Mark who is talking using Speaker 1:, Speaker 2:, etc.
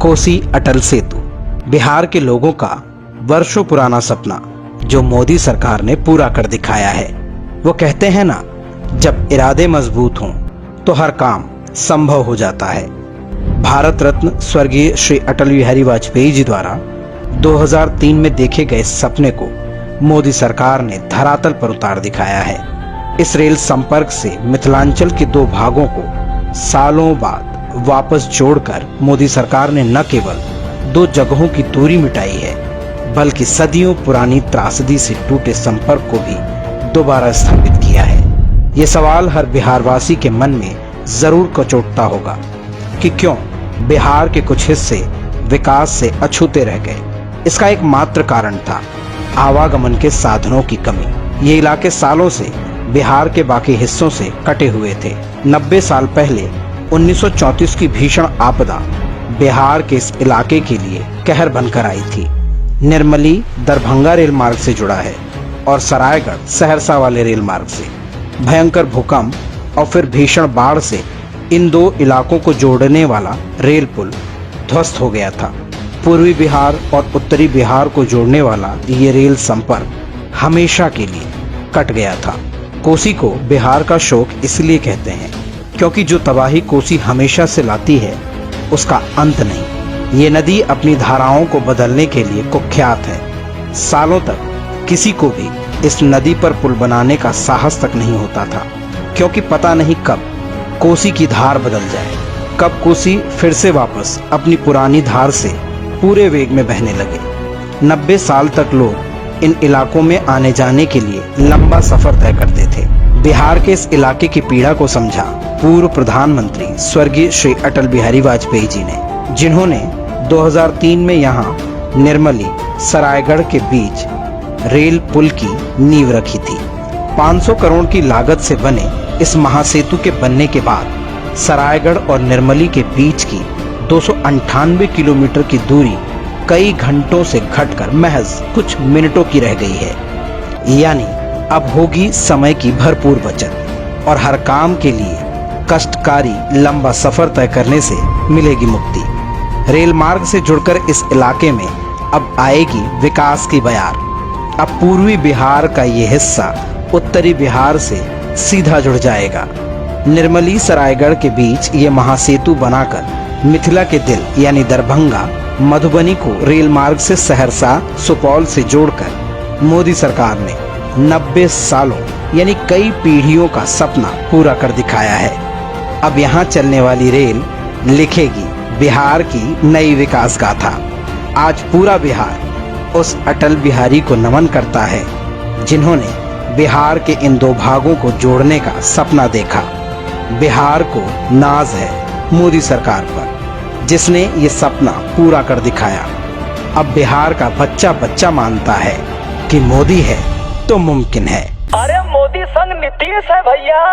Speaker 1: कोसी अटल सेतु बिहार के लोगों का वर्षों पुराना सपना जो मोदी सरकार ने पूरा कर दिखाया है। वो कहते हैं ना, जब इरादे मजबूत हों तो हर काम संभव हो जाता है। भारत रत्न स्वर्गीय श्री अटल बिहारी वाजपेयी जी द्वारा 2003 में देखे गए सपने को मोदी सरकार ने धरातल पर उतार दिखाया है। इस रेल संपर्क से मिथिलांचल के दो भागों को सालों बाद वापस जोड़कर मोदी सरकार ने न केवल दो जगहों की दूरी मिटाई है, बल्कि सदियों पुरानी त्रासदी से टूटे संपर्क को भी दोबारा स्थापित किया है। ये सवाल हर बिहारवासी के मन में जरूर कचोटता होगा कि क्यों बिहार के कुछ हिस्से विकास से अछूते रह गए। इसका एकमात्र कारण था आवागमन के साधनों की कमी। ये इलाके सालों से बिहार के बाकी हिस्सों से कटे हुए थे। 90 साल पहले 1934 की भीषण आपदा बिहार के इस इलाके के लिए कहर बनकर आई थी। निर्मली दरभंगा रेल मार्ग से जुड़ा है और सरायगढ़ सहरसा वाले रेल मार्ग से। भयंकर भूकंप और फिर भीषण बाढ़ से इन दो इलाकों को जोड़ने वाला रेल पुल ध्वस्त हो गया था। पूर्वी बिहार और उत्तरी बिहार को जोड़ने वाला ये रेल संपर्क हमेशा के लिए कट गया था। कोसी को बिहार का शोक इसलिए कहते हैं क्योंकि जो तबाही कोसी हमेशा से लाती है उसका अंत नहीं। ये नदी अपनी धाराओं को बदलने के लिए कुख्यात है। सालों तक किसी को भी इस नदी पर पुल बनाने का साहस तक नहीं होता था, क्योंकि पता नहीं कब कोसी की धार बदल जाए, कब कोसी फिर से वापस अपनी पुरानी धार से पूरे वेग में बहने लगे। 90 साल तक लोग इन इलाकों में आने जाने के लिए लंबा सफर तय करते थे। बिहार के इस इलाके की पीड़ा को समझा पूर्व प्रधानमंत्री स्वर्गीय श्री अटल बिहारी वाजपेयी जी ने, जिन्होंने 2003 में यहाँ निर्मली सरायगढ़ के बीच रेल पुल की नींव रखी थी। 500 करोड़ की लागत से बने इस महासेतु के बनने के बाद सरायगढ़ और निर्मली के बीच की 298 किलोमीटर की दूरी कई घंटों से घटकर महज कुछ मिनटों की रह गई है। यानी अब होगी समय की भरपूर बचत और हर काम के लिए कष्टकारी लंबा सफर तय करने से मिलेगी मुक्ति। रेल मार्ग से जुड़कर इस इलाके में अब आएगी विकास की बयार। अब पूर्वी बिहार का ये हिस्सा उत्तरी बिहार से सीधा जुड़ जाएगा। निर्मली सरायगढ़ के बीच ये महासेतु बनाकर मिथिला के दिल यानी दरभंगा मधुबनी को रेल मार्ग से सहरसा सुपौल से जोड़कर मोदी सरकार ने 90 सालों यानी कई पीढ़ियों का सपना पूरा कर दिखाया है। अब यहाँ चलने वाली रेल लिखेगी बिहार की नई विकास गाथा। आज पूरा बिहार उस अटल बिहारी को नमन करता है जिन्होंने बिहार के इन दो भागों को जोड़ने का सपना देखा। बिहार को नाज है मोदी सरकार पर, जिसने ये सपना पूरा कर दिखाया। अब बिहार का बच्चा बच्चा मानता है कि मोदी है तो मुमकिन है।
Speaker 2: अरे मोदी संग नीतीश है भैया।